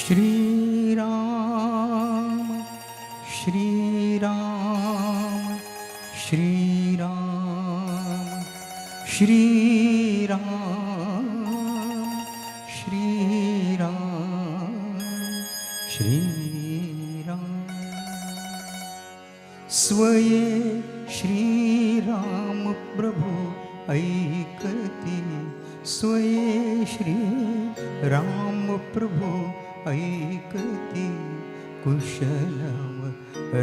श्री राम श्री राम श्री राम श्री राम श्री राम श्री राम। स्वये श्री राम प्रभु ऐकती, स्वये श्री राम प्रभु ऐकती, कुशलम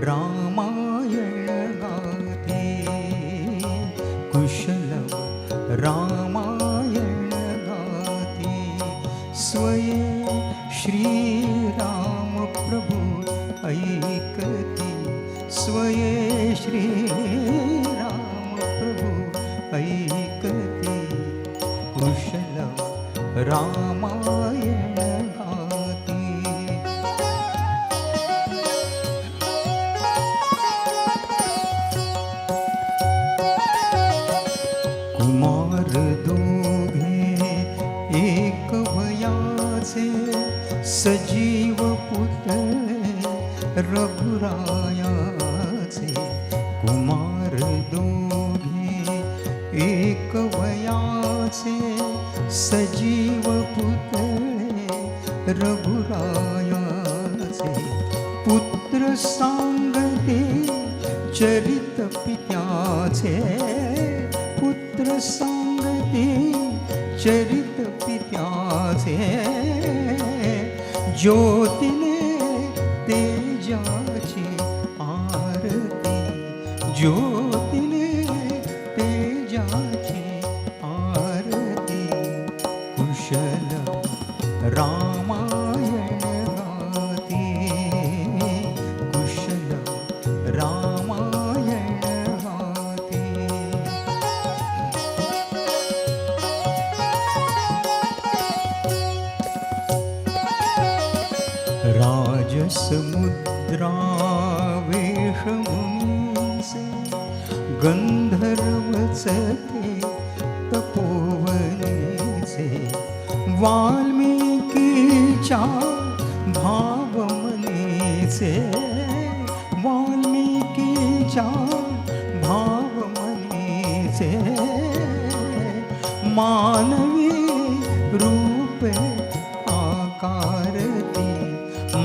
रामायण गाते, कुशलम रामायण गाते। स्वये श्री राम प्रभु ऐकती, स्वये श्री राम प्रभु ऐकती, कुशलम रामायण गाते। कुमार दोघे एक वयाचे, सजीव पुतळे रघुरायाचे। कुमार दोघे एक वयाचे, सजीव पुतळे रघुरायाचे। पुत्र सांगते चरित पित्याचे, पुत्र सांगते चरित पित्याचे। ज्योतीने तेजाची आरती, ज्योतीने तेजाची आरती, कुशल रामायण गाते, कुशल रामायण गाते। राजसमुद्रा वेशमुनीचे, गंधर्वचते तपोवनीचे। वाल्मिकीच्या भावमनीचे, वाल्मिकीच्या भावमनीचे। मानवी रूप आकारती,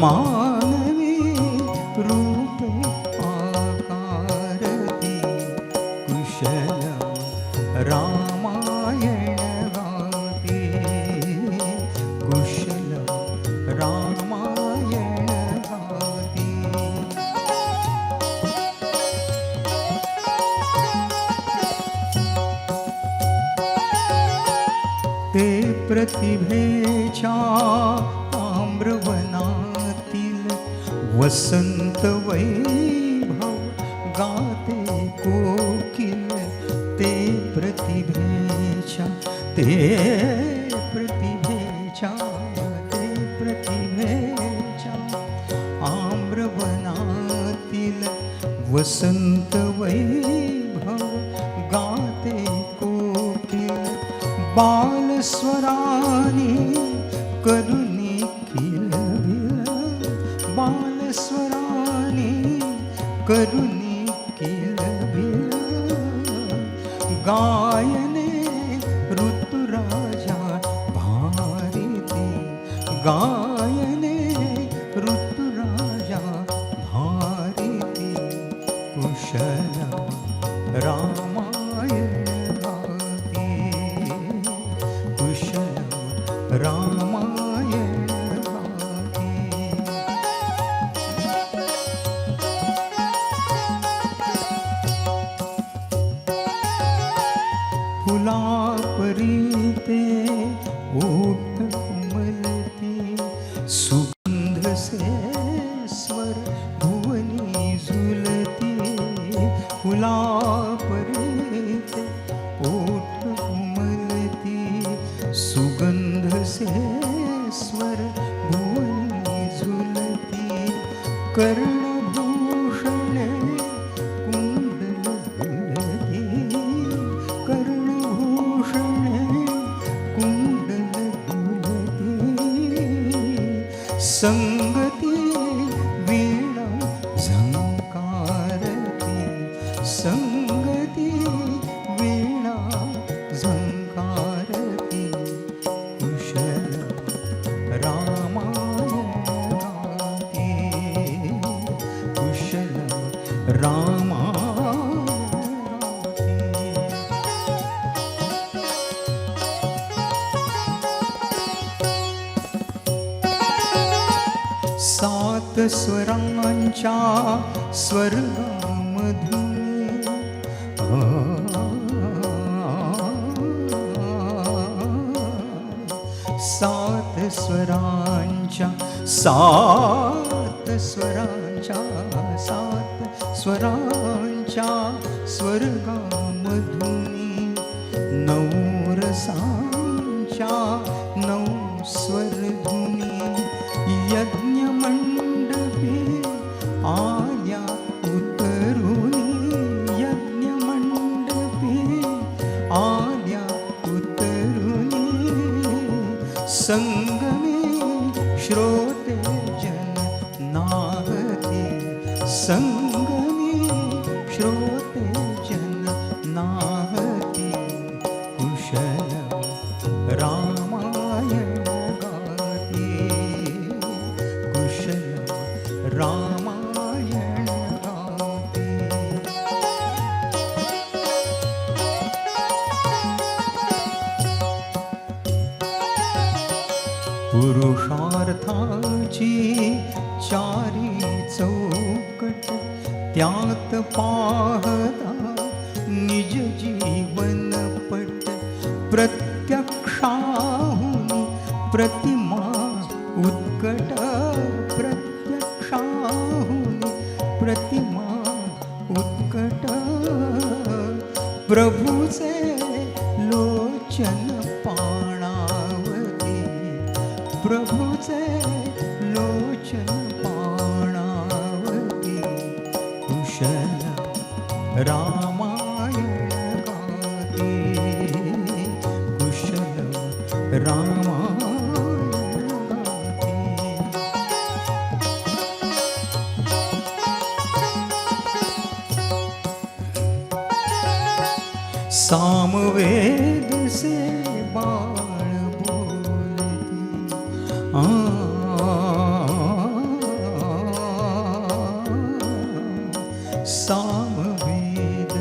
मानवी रूप आकारती, कुशल रामायण गाते, कुशल रामायण गाते। ते प्रतिभेच्या आम्रवनातील वसंत वैभव गाते कोकिल। ते प्रतिभेच्या, ते प्रतिभेच्या, ते प्रतिभेच्या आम्रवनातील वसंत वैभव गाते कोकिल। बालस्वरानी करुणी किलबिल, बालस्वरानी करुणी किलबिल। गायने ऋतुराजा भारती, गायने ऋतुराजा भारती, कुशल रामायण गाते, कुशल रामायण गाते। फुलापरीते ओठ उमलती, सुगंध से स्वर भुवनी झुलती। फुलापरीते ओठ उमलती, सुगंध से संगती वीणा झंकारती, संगती वीणा झंकारती, कुशल रामायण गाते, कुशल रामायण गाते. सात स्वरांच्या स्वर्गामधून सात स्वरांच्या स्वर्गामधून नऊ रसांच्या नऊ स्वरधुनी यज्ञ मंडपी आल्या उतरुनी, यज्ञ मंडपी आल्या उतरुनी, संगमे श्रोते जन नाहती, संगमे श्रोते जन नाहती, कुशल रामायण गाते, कुशल रामायण गाते. पुरुषार्थाची चारी चौकट त्यात पाहता निज जीवन पट, प्रत्यक्षाहून प्रतिमा उत्कट, प्रत्यक्षाहून प्रतिमा उत्कट, प्रभूचे लोचन पाणावती, प्रभूचे लोचन पाणावती, कुशल रामायण गाते, कुशल रामायण गाते. सामवेद से बाळ बोलती, सामवेद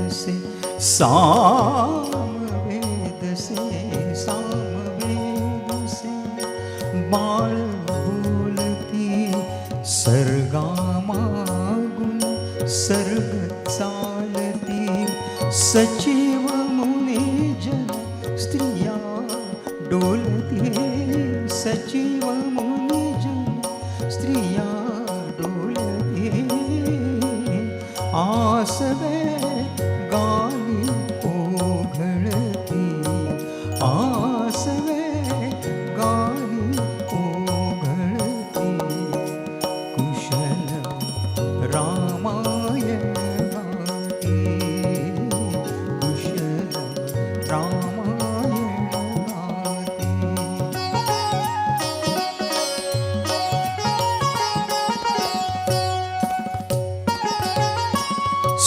से बाळ बोलती, सर्गामागून सर्ग चालती, सचिव मुनिजन स्त्रिया डोलती, सचिव मुनिजन स्त्रिया डोलती, आसवे गाली ओघळती, आसवे गाली ओघळती, कुशल रामायण गाते, कुशल रामायण गाते.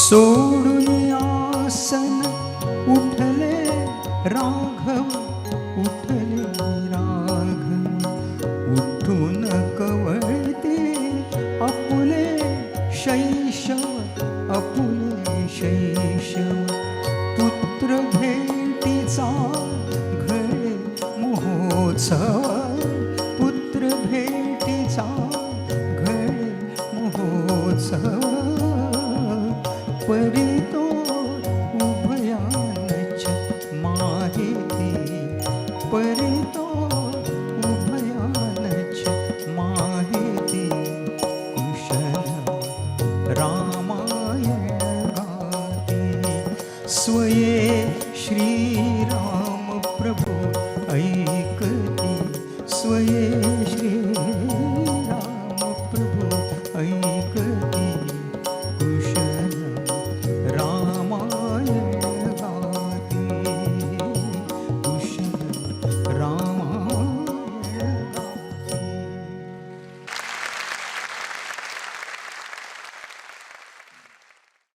सोडून आसन उठले राघव, उठले राघव, उठून कवळते आपुले शैशव, आपुले शैशव, पुत्र भेटीचा घडे महोत्सव, पुत्र भेटीचा घडे महोत्सव, परितो उभयानच माहिती, परितो उभयानच माहिती, कुशल रामायण गाते, स्वये श्रीराम प्रभु ऐकती, स्वये श्री